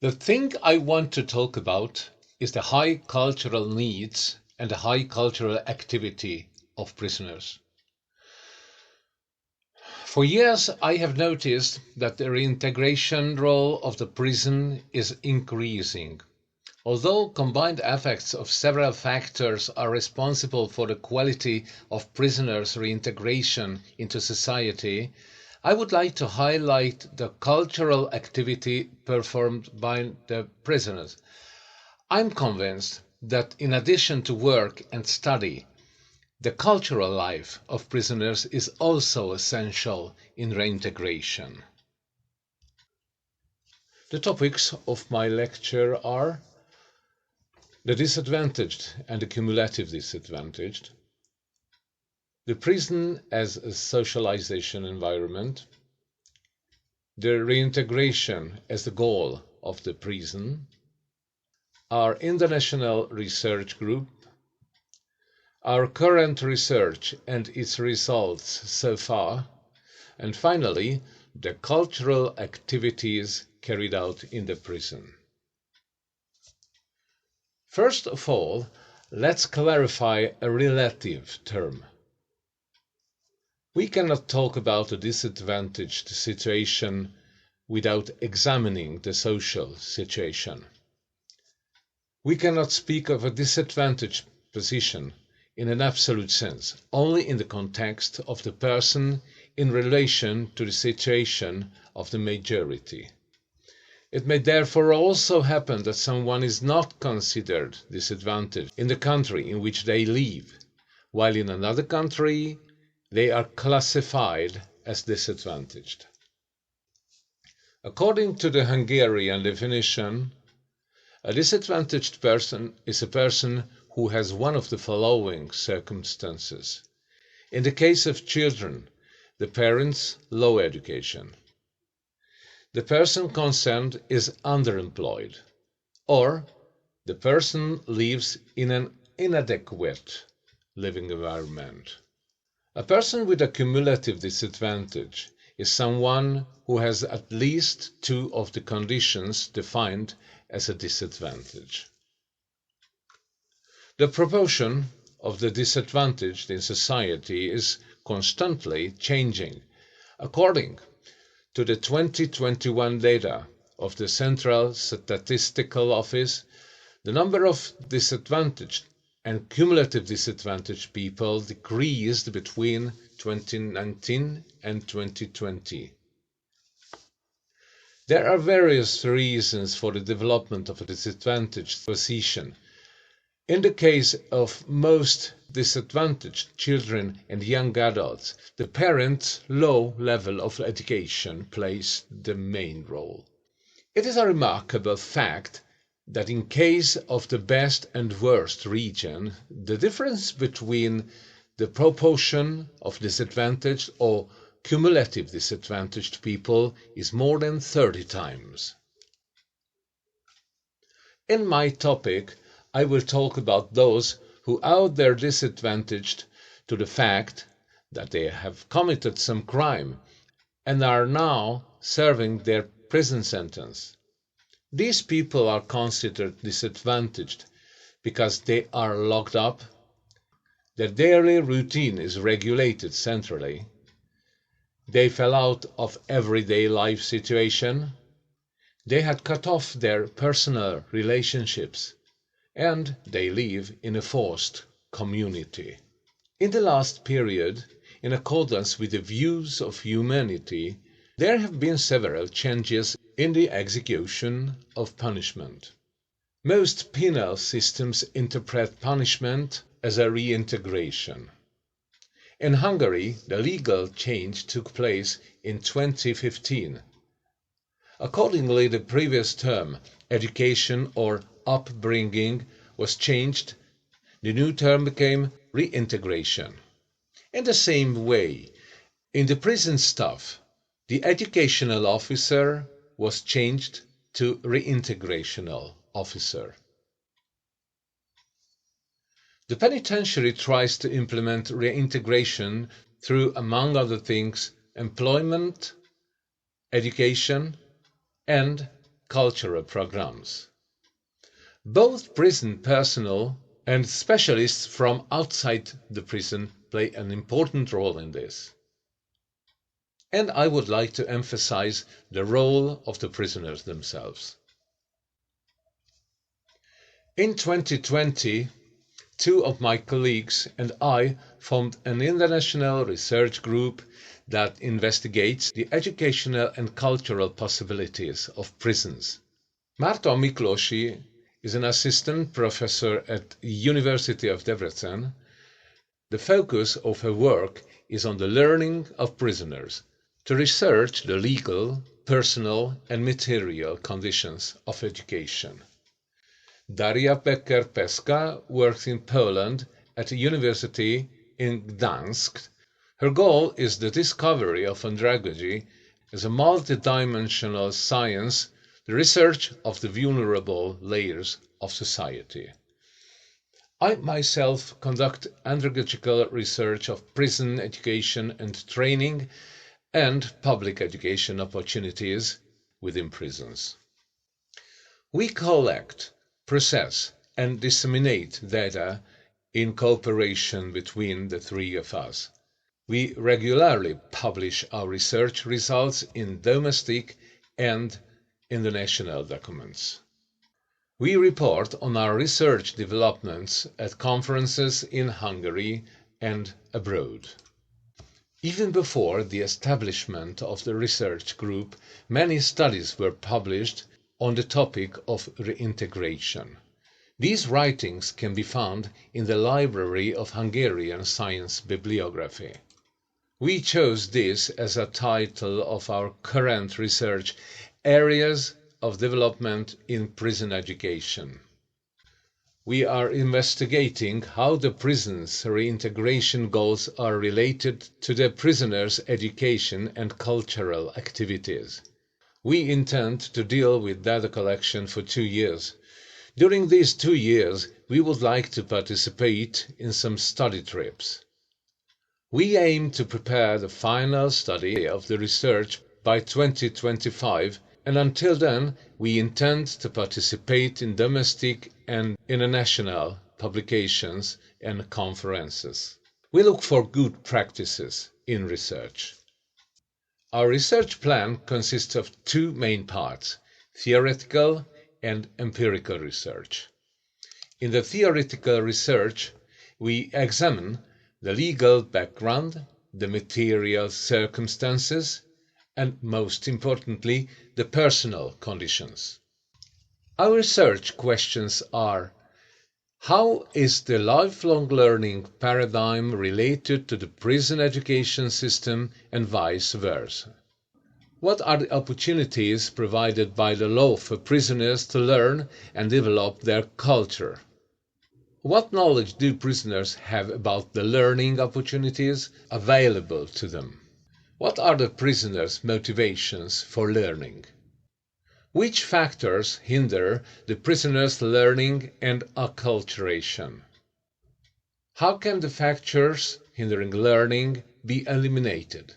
The thing I want to talk about is the high cultural needs and the high cultural activity of prisoners. For years, I have noticed that the reintegration role of the prison is increasing. Although combined effects of several factors are responsible for the quality of prisoners' reintegration into society, I would like to highlight the cultural activity performed by the prisoners. I'm convinced that in addition to work and study, the cultural life of prisoners is also essential in reintegration. The topics of my lecture are the disadvantaged and the cumulative disadvantaged, the prison as a socialization environment, the reintegration as the goal of the prison, our international research group, our current research and its results so far, and finally, the cultural activities carried out in the prison. First of all, let's clarify a relative term. We cannot talk about a disadvantaged situation without examining the social situation. We cannot speak of a disadvantaged position in an absolute sense, only in the context of the person in relation to the situation of the majority. It may therefore also happen that someone is not considered disadvantaged in the country in which they live, while in another country they are classified as disadvantaged. According to the Hungarian definition, a disadvantaged person is a person who has one of the following circumstances. In the case of children, the parents' low education. The person concerned is underemployed, or the person lives in an inadequate living environment. A person with a cumulative disadvantage is someone who has at least two of the conditions defined as a disadvantage. The proportion of the disadvantaged in society is constantly changing. According to the 2021 data of the Central Statistical Office, the number of disadvantaged and cumulative disadvantaged people decreased between 2019 and 2020. There are various reasons for the development of a disadvantaged position. In the case of most disadvantaged children and young adults, the parents' low level of education plays the main role. It is a remarkable fact that in case of the best and worst region, the difference between the proportion of disadvantaged or cumulative disadvantaged people is more than 30 times. In my topic, I will talk about those who owe their disadvantage to the fact that they have committed some crime and are now serving their prison sentence. These people are considered disadvantaged because they are locked up, their daily routine is regulated centrally, they fell out of everyday life situation, they had cut off their personal relationships, and they live in a forced community. In the last period, in accordance with the views of humanity, there have been several changes in the execution of punishment. Most penal systems interpret punishment as a reintegration. In Hungary, the legal change took place in 2015. Accordingly, the previous term, education or upbringing, was changed. The new term became reintegration. In the same way, in the prison staff, the educational officer was changed to reintegrational officer. The penitentiary tries to implement reintegration through, among other things, employment, education, and cultural programs. Both prison personnel and specialists from outside the prison play an important role in this. And I would like to emphasize the role of the prisoners themselves. In 2020, two of my colleagues and I formed an international research group that investigates the educational and cultural possibilities of prisons. Marta Miklósi is an assistant professor at University of Debrecen. The focus of her work is on the learning of prisoners, to research the legal, personal and material conditions of education. Daria Becker-Peska works in Poland at a university in Gdańsk. Her goal is the discovery of andragogy as a multidimensional science, the research of the vulnerable layers of society. I myself conduct andragogical research of prison education and training and public education opportunities within prisons. We collect, process and disseminate data in cooperation between the three of us. We regularly publish our research results in domestic and international documents. We report on our research developments at conferences in Hungary and abroad. Even before the establishment of the research group, many studies were published on the topic of reintegration. These writings can be found in the Library of Hungarian Science Bibliography. We chose this as a title of our current research, Areas of Development in Prison Education. We are investigating how the prison's reintegration goals are related to the prisoners' education and cultural activities. We intend to deal with data collection for 2 years. During these 2 years, we would like to participate in some study trips. We aim to prepare the final study of the research by 2025, and until then, we intend to participate in domestic and international publications and conferences. We look for good practices in research. Our research plan consists of 2 main parts, theoretical and empirical research. In the theoretical research, we examine the legal background, the material circumstances, and most importantly, the personal conditions. Our research questions are: how is the lifelong learning paradigm related to the prison education system and vice versa? What are the opportunities provided by the law for prisoners to learn and develop their culture? What knowledge do prisoners have about the learning opportunities available to them? What are the prisoners' motivations for learning? Which factors hinder the prisoners' learning and acculturation? How can the factors hindering learning be eliminated?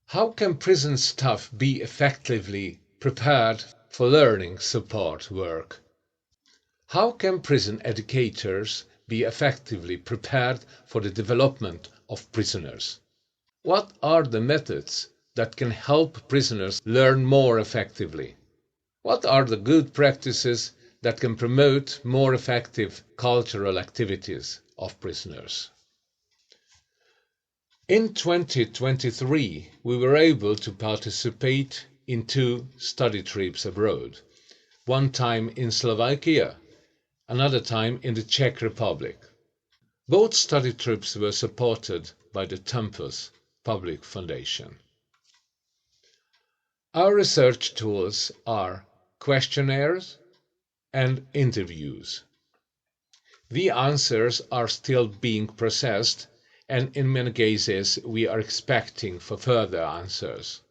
How can prison staff be effectively prepared for learning support work? How can prison educators be effectively prepared for the development of prisoners? What are the methods that can help prisoners learn more effectively? What are the good practices that can promote more effective cultural activities of prisoners? In 2023, we were able to participate in 2 study trips abroad, one time in Slovakia, another time in the Czech Republic. Both study trips were supported by the Tempus Public Foundation. Our research tools are questionnaires and interviews. The answers are still being processed, and in many cases we are expecting for further answers.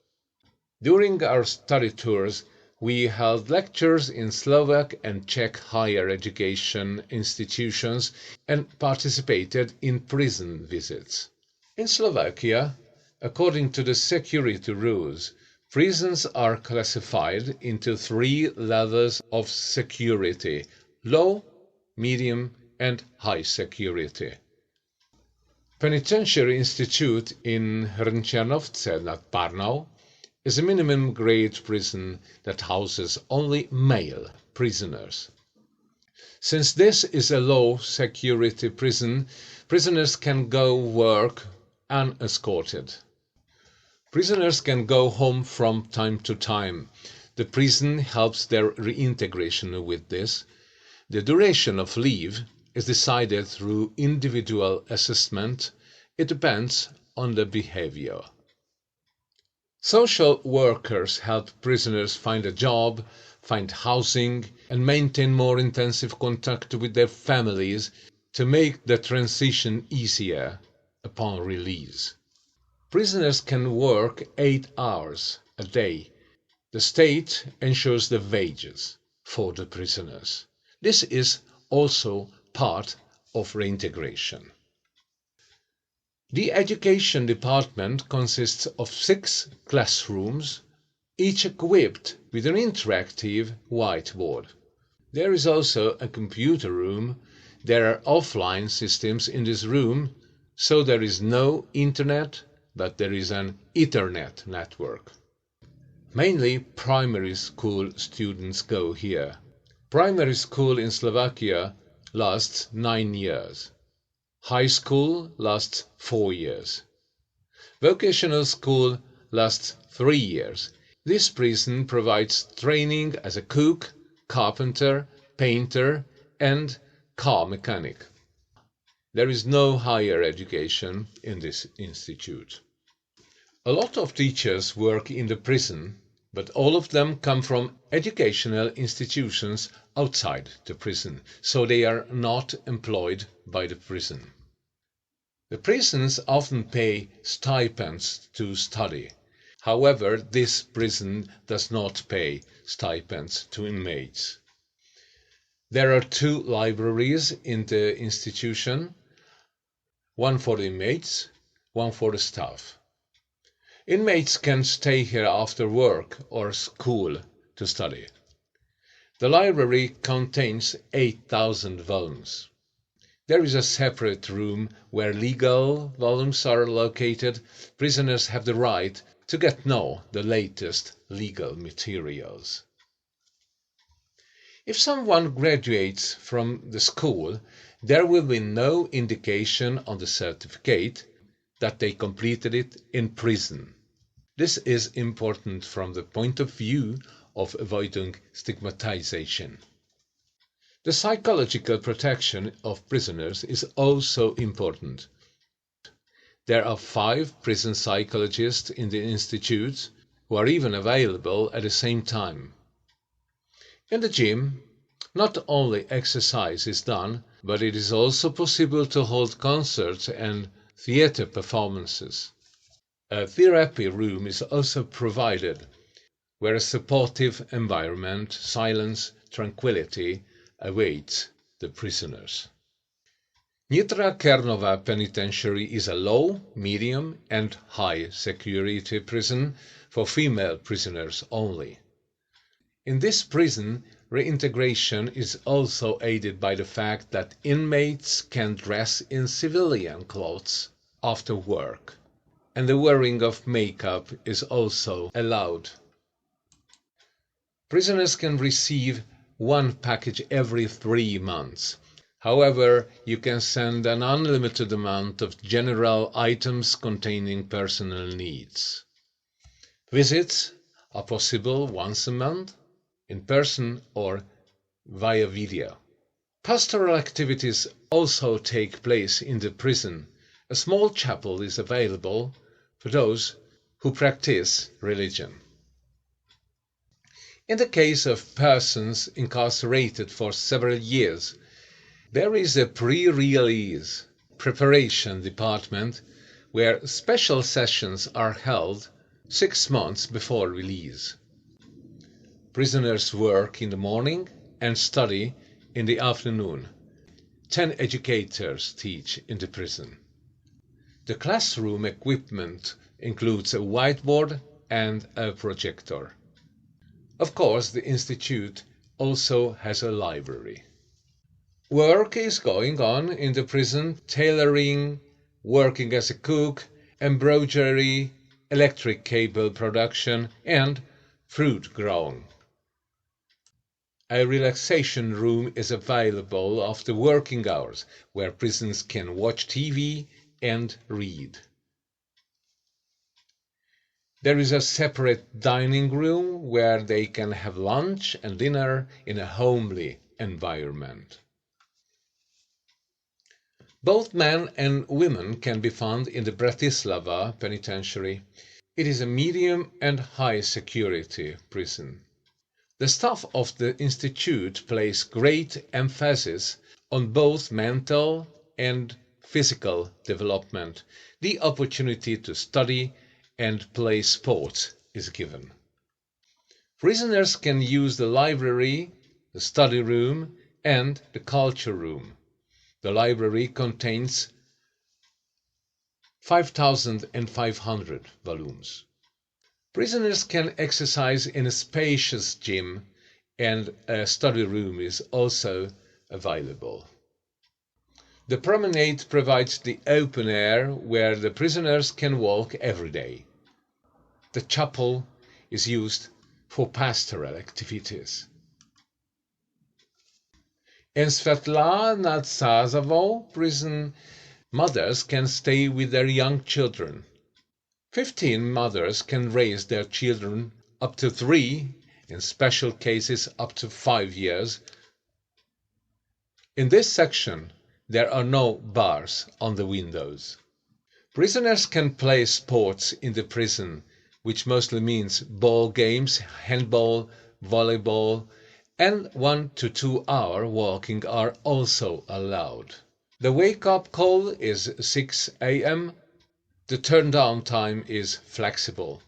During our study tours, we held lectures in Slovak and Czech higher education institutions and participated in prison visits. In Slovakia, according to the security rules, Prisons are classified into 3 levels of security: low, medium, and high security. Penitentiary Institute in Hrnčanovce nad Parnou is a minimum grade prison that houses only male prisoners. Since this is a low security prison, prisoners can go work unescorted. Prisoners can go home from time to time. The prison helps their reintegration with this. The duration of leave is decided through individual assessment. It depends on the behavior. Social workers help prisoners find a job, find housing, and maintain more intensive contact with their families to make the transition easier upon release. Prisoners can work 8 hours a day. The state ensures the wages for the prisoners. This is also part of reintegration. The education department consists of 6 classrooms, each equipped with an interactive whiteboard. There is also a computer room. There are offline systems in this room, so there is no internet, but there is an Ethernet network. Mainly primary school students go here. Primary school in Slovakia lasts 9 years. High school lasts 4 years. Vocational school lasts 3 years. This prison provides training as a cook, carpenter, painter, and car mechanic. There is no higher education in this institute. A lot of teachers work in the prison, but all of them come from educational institutions outside the prison, so they are not employed by the prison. The prisons often pay stipends to study. However, this prison does not pay stipends to inmates. There are 2 libraries in the institution, one for the inmates, one for the staff. Inmates can stay here after work or school to study. The library contains 8,000 volumes. There is a separate room where legal volumes are located. Prisoners have the right to get know the latest legal materials. If someone graduates from the school, there will be no indication on the certificate that they completed it in prison. This is important from the point of view of avoiding stigmatization. The psychological protection of prisoners is also important. There are 5 prison psychologists in the institute who are even available at the same time. In the gym, not only exercise is done, but it is also possible to hold concerts and theater performances. A therapy room is also provided, where a supportive environment, silence, tranquility awaits the prisoners. Nitra Kernova Penitentiary is a low, medium, and high security prison for female prisoners only. In this prison, reintegration is also aided by the fact that inmates can dress in civilian clothes after work, and the wearing of makeup is also allowed. Prisoners can receive 1 package every 3 months. However, you can send an unlimited amount of general items containing personal needs. Visits are possible once a month, in person or via video. Pastoral activities also take place in the prison. A small chapel is available for those who practice religion. In the case of persons incarcerated for several years, there is a pre-release preparation department where special sessions are held 6 months before release. Prisoners work in the morning and study in the afternoon. 10 educators teach in the prison. The classroom equipment includes a whiteboard, and a projector. Of course, the institute also has a library. Work is going on in the prison: tailoring, working as a cook, embroidery, electric cable production, and fruit growing. A relaxation room is available after working hours, where prisoners can watch TV and read. There is a separate dining room where they can have lunch and dinner in a homely environment. Both men and women can be found in the Bratislava Penitentiary. It is a medium and high security prison. The staff of the institute place great emphasis on both mental and physical development. The opportunity to study and play sports is given. Prisoners can use the library, the study room, and the culture room. The library contains 5,500 volumes. Prisoners can exercise in a spacious gym, and a study room is also available. The promenade provides the open air where the prisoners can walk every day. The chapel is used for pastoral activities. In Svetla nad Sázavou prison, mothers can stay with their young children. 15 mothers can raise their children up to 3, in special cases up to 5 years. In this section, there are no bars on the windows. Prisoners can play sports in the prison, which mostly means ball games, handball, volleyball, and 1 to 2 hour walking are also allowed. The wake-up call is 6 a.m. The turn-down time is flexible.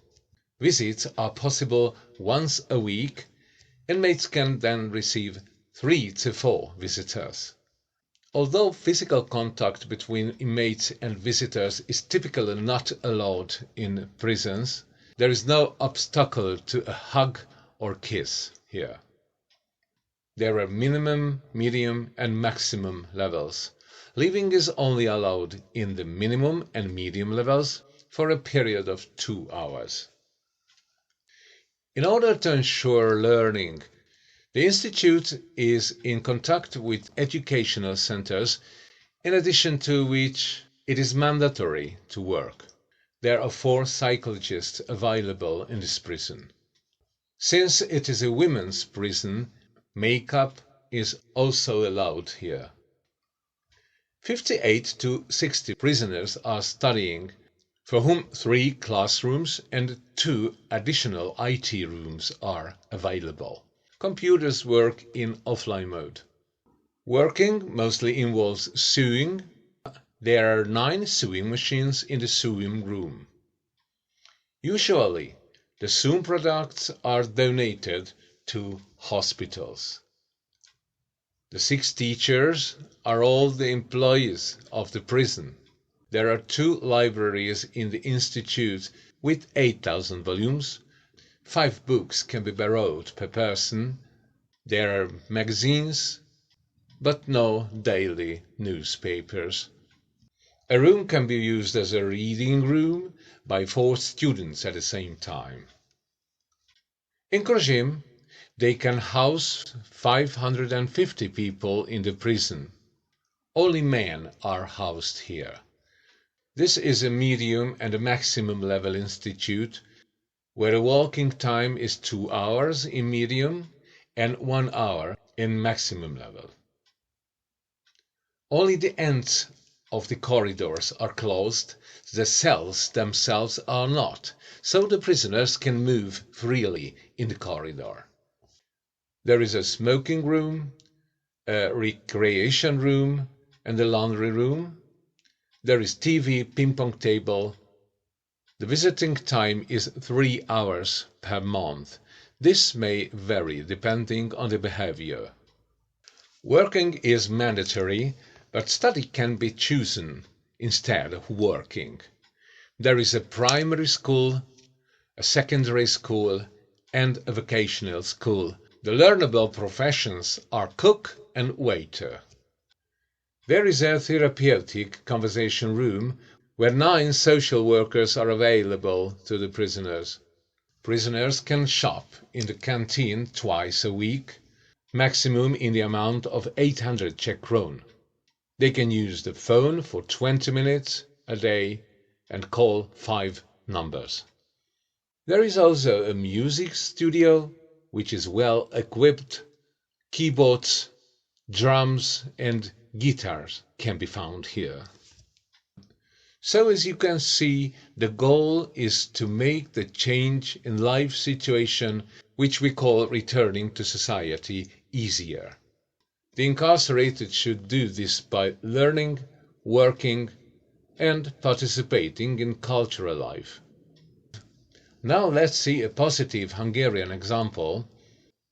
Visits are possible once a week. Inmates can then receive 3 to 4 visitors. Although physical contact between inmates and visitors is typically not allowed in prisons, there is no obstacle to a hug or kiss here. There are minimum, medium, and maximum levels. Leaving is only allowed in the minimum and medium levels for a period of 2 hours. In order to ensure learning, the institute is in contact with educational centers, in addition to which it is mandatory to work. There are 4 psychologists available in this prison. Since it is a women's prison, makeup is also allowed here. 58 to 60 prisoners are studying, for whom 3 classrooms and 2 additional IT rooms are available. Computers work in offline mode. Working mostly involves sewing. There are 9 sewing machines in the sewing room. Usually, the sewn products are donated to hospitals. The 6 teachers are all the employees of the prison. There are 2 libraries in the institute with 8,000 volumes. 5 books can be borrowed per person. There are magazines, but no daily newspapers. A room can be used as a reading room by 4 students at the same time. In Korzym, they can house 550 people in the prison. Only men are housed here. This is a medium and a maximum level institute, where the walking time is 2 hours in medium and 1 hour in maximum level. Only the ends of the corridors are closed, the cells themselves are not, so the prisoners can move freely in the corridor. There is a smoking room, a recreation room, and a laundry room. There is TV, ping-pong table. The visiting time is 3 hours per month. This may vary depending on the behavior. Working is mandatory, but study can be chosen instead of working. There is a primary school, a secondary school, and a vocational school. The learnable professions are cook and waiter. There is a therapeutic conversation room where 9 social workers are available to the prisoners. Prisoners can shop in the canteen twice a week, maximum in the amount of 800 Czech kron. They can use the phone for 20 minutes a day and call 5 numbers. There is also a music studio which is well equipped. Keyboards, drums and guitars can be found here. So as you can see, the goal is to make the change in life situation, which we call returning to society, easier. The incarcerated should do this by learning, working, and participating in cultural life. Now let's see a positive Hungarian example.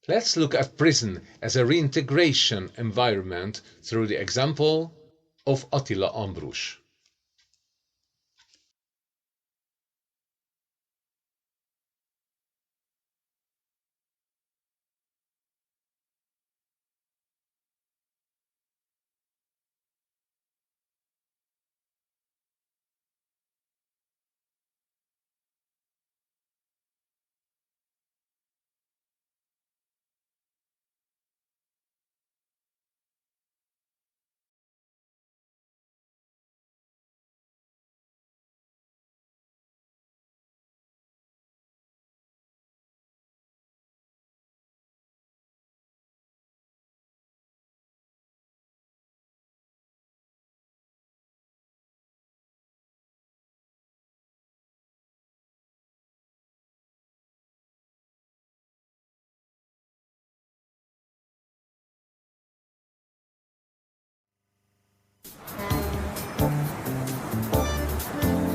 Let's look at prison as a reintegration environment through the example of Attila Ambrus.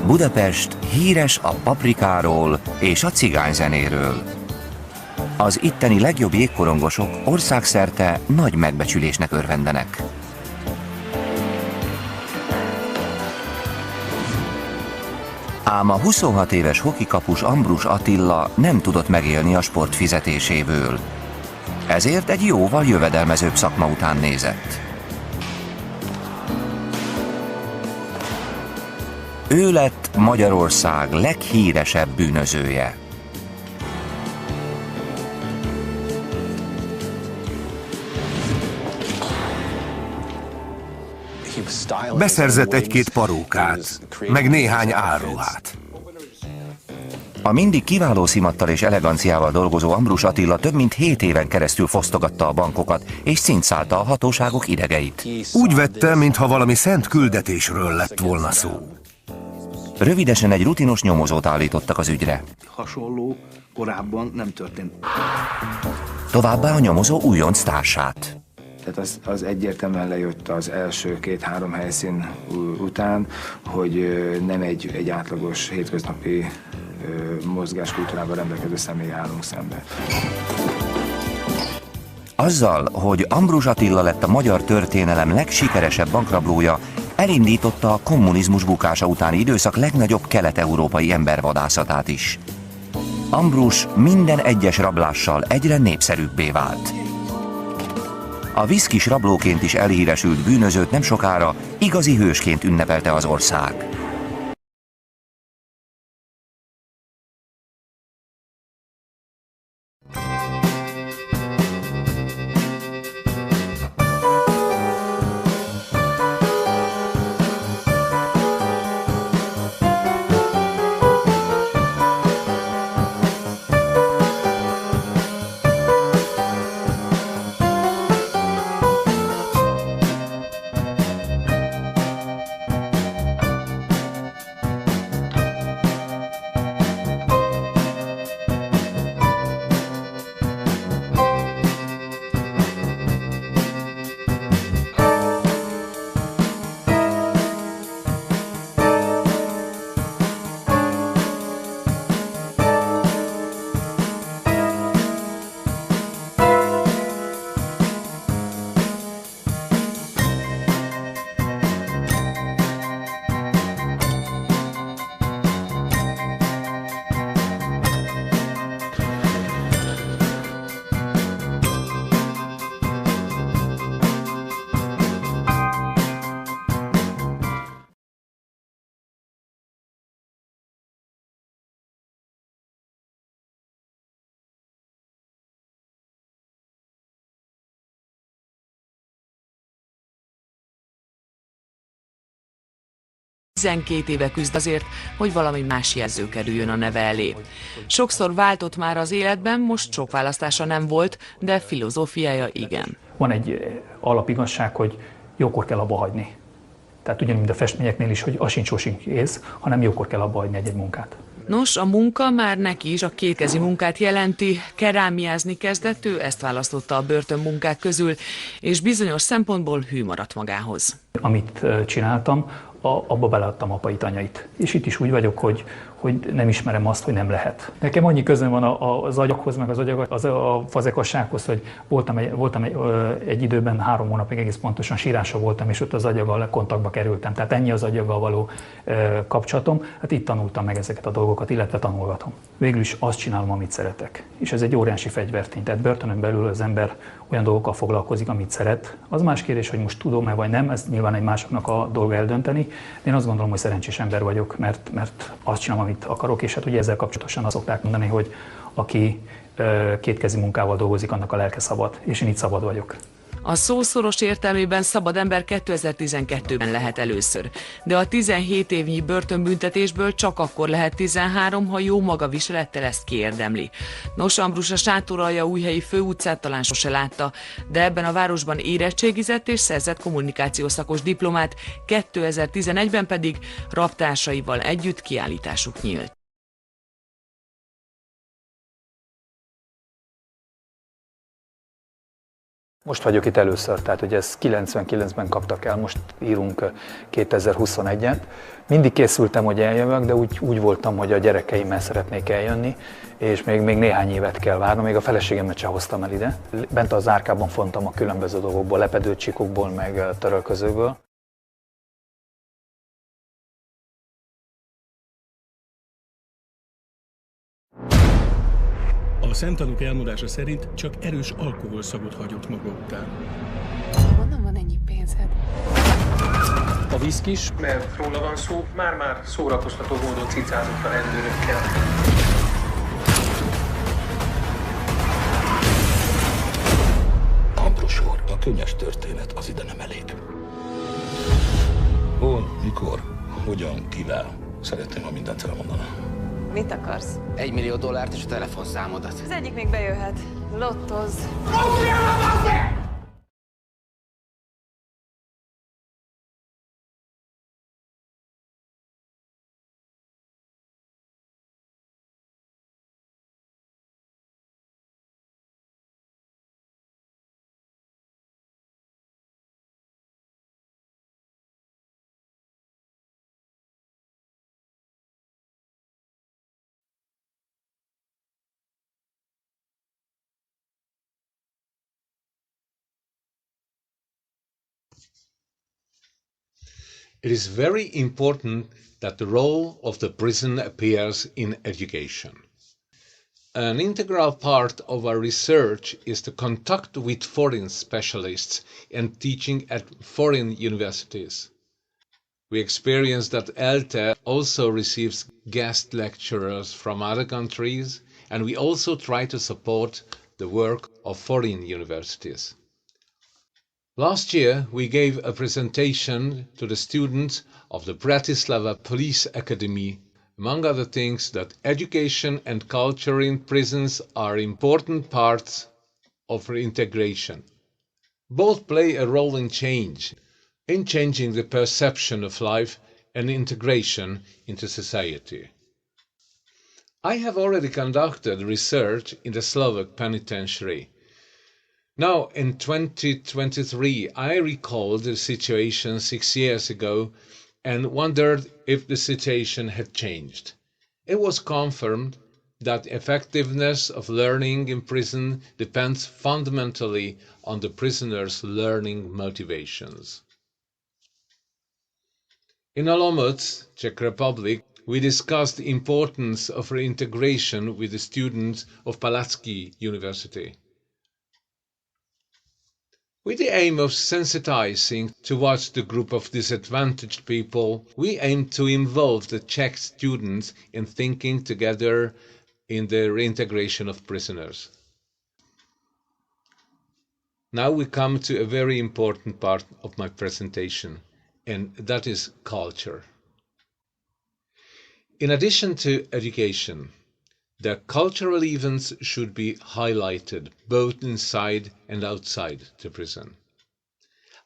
Budapest híres a paprikáról és a cigányzenéről. Az itteni legjobb jégkorongosok országszerte nagy megbecsülésnek örvendenek. Ám a 26 éves hokikapus Ambrus Attila nem tudott megélni a sport fizetéséből. Ezért egy jóval jövedelmezőbb szakma után nézett. Ő lett Magyarország leghíresebb bűnözője. Beszerzett egy-két parókát, meg néhány álruhát. A mindig kiváló szimattal és eleganciával dolgozó Ambrus Attila több mint 7 éven keresztül fosztogatta a bankokat, és cincálta a hatóságok idegeit. Úgy vette, mintha valami szent küldetésről lett volna szó. Rövidesen egy rutinos nyomozót állítottak az ügyre. Hasonló korábban nem történt. Továbbá a nyomozó újonc társát. Tehát az egyértelműen lejött az első 2-3 helyszín után, hogy nem egy átlagos hétköznapi mozgáskultúrával rendelkező személy állunk szembe. Azzal, hogy Ambrus Attila lett a magyar történelem legsikeresebb bankrablója, elindította a kommunizmus bukása utáni időszak legnagyobb kelet-európai embervadászatát is. Ambrus minden egyes rablással egyre népszerűbbé vált. A viszkis rablóként is elhíresült bűnözőt nem sokára igazi hősként ünnepelte az ország. 12 éve küzd azért, hogy valami más jelző kerüljön a neve elé. Sokszor váltott már az életben, most sok választása nem volt, de filozófiája igen. Van egy alapigazság, hogy jókor kell abba hagyni. Tehát ugyanúgy, mint a festményeknél is, hogy az sincs sosem kész, hanem jókor kell abba hagyni egy munkát. Nos, a munka már neki is a kétkezi munkát jelenti, kerámiázni kezdett, ő ezt választotta a börtönmunkák közül, és bizonyos szempontból hű maradt magához. Amit csináltam, abba beleadtam apait, anyait. És itt is úgy vagyok, hogy nem ismerem azt, hogy nem lehet. Nekem annyi közön van az agyakhoz, meg a fazekassághoz, hogy voltam egy időben 3 hónapig egész pontosan sírása voltam, és ott az agyaggal kontaktba kerültem. Tehát ennyi az agyaggal való kapcsolatom. Hát itt tanultam meg ezeket a dolgokat, illetve tanulgatom. Végül is azt csinálom, amit szeretek. És ez egy óriási fegyvertény. Tehát börtönön belül az ember olyan dolgokkal foglalkozik, amit szeret. Az más kérdés, hogy most tudom-e vagy nem, ez nyilván egy másoknak a dolga eldönteni. De én azt gondolom, hogy szerencsés ember vagyok, mert azt csinálom, amit akarok, és hát ugye ezzel kapcsolatosan azt szokták mondani, hogy aki kétkezi munkával dolgozik, annak a lelke szabad, és én itt szabad vagyok. A szó szoros értelmében szabad ember 2012-ben lehet először, de a 17 évnyi börtönbüntetésből csak akkor lehet 13, ha jó magaviselettel ezt kiérdemli. Nos, Ambrus a Sátoraljaújhelyi főutcát talán sose látta, de ebben a városban érettségizett és szerzett kommunikációszakos diplomát, 2011-ben pedig rabtársaival együtt kiállításuk nyílt. Most vagyok itt először, tehát hogy ez 99-ben kaptak el, most írunk 2021-et. Mindig készültem, hogy eljövök, de úgy voltam, hogy a gyerekeimmel szeretnék eljönni, és még néhány évet kell várnom, még a feleségemet sem hoztam el ide. Bent az árkában fontam a különböző dolgokból, lepedőcsikokból, meg törölközőkből. A szemtanúk elmondása szerint csak erős alkoholszagot hagyott maga után. Honnan van ennyi pénzed? A viszkis, mert róla van szó, már-már szórakoztató módon cicázott a rendőrökkel. Ambrus úr, a könnyes történet az ide nem elég. Hol, mikor, hogyan, kivel? Szeretném, ha mindent elmondaná. Mit akarsz? $1 millió és a telefonszámodat. Az egyik még bejöhet. Lottoz. It is very important that the role of the prison appears in education. An integral part of our research is the contact with foreign specialists and teaching at foreign universities. We experience that ELTE also receives guest lecturers from other countries, and we also try to support the work of foreign universities. Last year, we gave a presentation to the students of the Bratislava Police Academy, among other things, that education and culture in prisons are important parts of reintegration. Both play a role in changing the perception of life and integration into society. I have already conducted research in the Slovak penitentiary. Now, in 2023, I recalled the situation 6 years ago and wondered if the situation had changed. It was confirmed that effectiveness of learning in prison depends fundamentally on the prisoners' learning motivations. In Olomouc, Czech Republic, we discussed the importance of reintegration with the students of Palacký University. With the aim of sensitizing towards the group of disadvantaged people, we aim to involve the Czech students in thinking together in the reintegration of prisoners. Now we come to a very important part of my presentation, and that is culture. In addition to education, the cultural events should be highlighted both inside and outside the prison.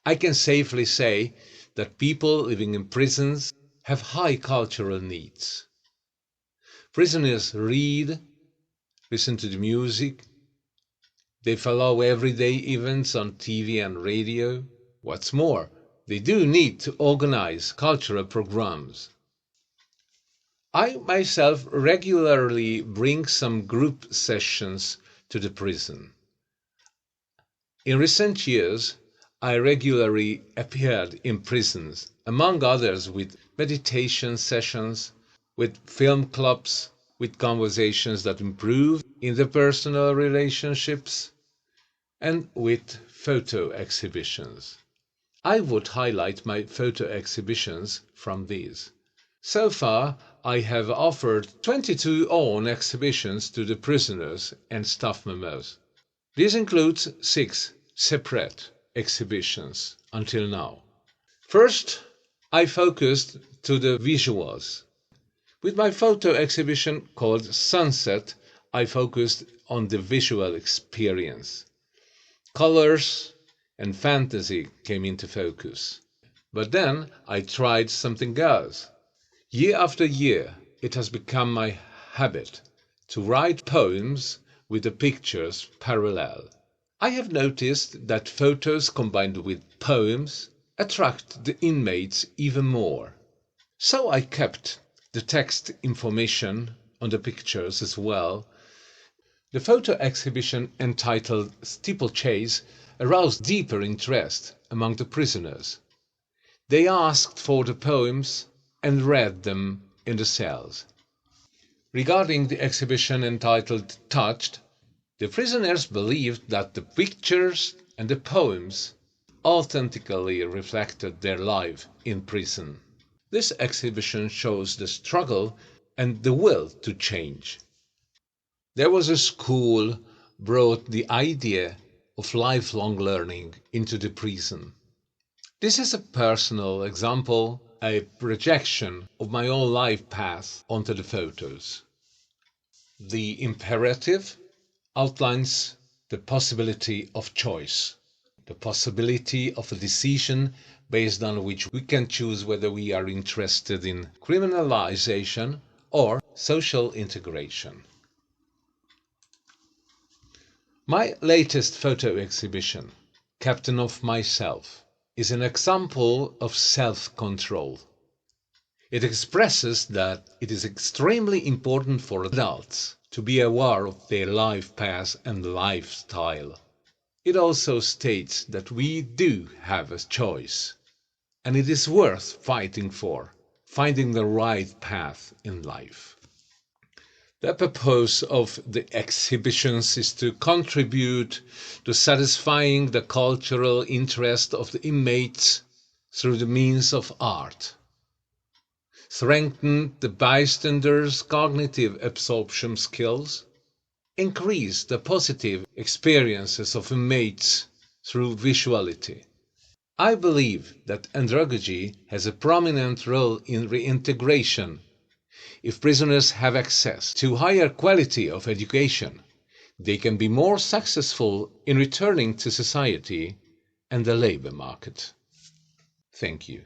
I can safely say that people living in prisons have high cultural needs. Prisoners read, listen to the music, they follow everyday events on TV and radio. What's more, they do need to organize cultural programs. I myself regularly bring some group sessions to the prison. In recent years, I regularly appeared in prisons, among others with meditation sessions, with film clubs, with conversations that improve interpersonal relationships, and with photo exhibitions. I would highlight my photo exhibitions from these. So far, I have offered 22 own exhibitions to the prisoners and staff members. This includes 6 separate exhibitions until now. First, I focused to the visuals. With my photo exhibition called Sunset, I focused on the visual experience. Colors and fantasy came into focus. But then I tried something else. Year after year, it has become my habit to write poems with the pictures parallel. I have noticed that photos combined with poems attract the inmates even more. So I kept the text information on the pictures as well. The photo exhibition entitled Steeplechase aroused deeper interest among the prisoners. They asked for the poems and read them in the cells. Regarding the exhibition entitled Touched, the prisoners believed that the pictures and the poems authentically reflected their life in prison. This exhibition shows the struggle and the will to change. There was a school brought the idea of lifelong learning into the prison. This is a personal example, a projection of my own life path onto the photos. The imperative outlines the possibility of choice, the possibility of a decision based on which we can choose whether we are interested in criminalization or social integration. My latest photo exhibition, Captain of Myself, is an example of self-control. It expresses that it is extremely important for adults to be aware of their life path and lifestyle. It also states that we do have a choice, and it is worth fighting for, finding the right path in life. The purpose of the exhibitions is to contribute to satisfying the cultural interest of the inmates through the means of art, strengthen the bystanders' cognitive absorption skills, increase the positive experiences of inmates through visuality. I believe that andragogy has a prominent role in reintegration. If prisoners have access to higher quality of education, they can be more successful in returning to society and the labor market. Thank you.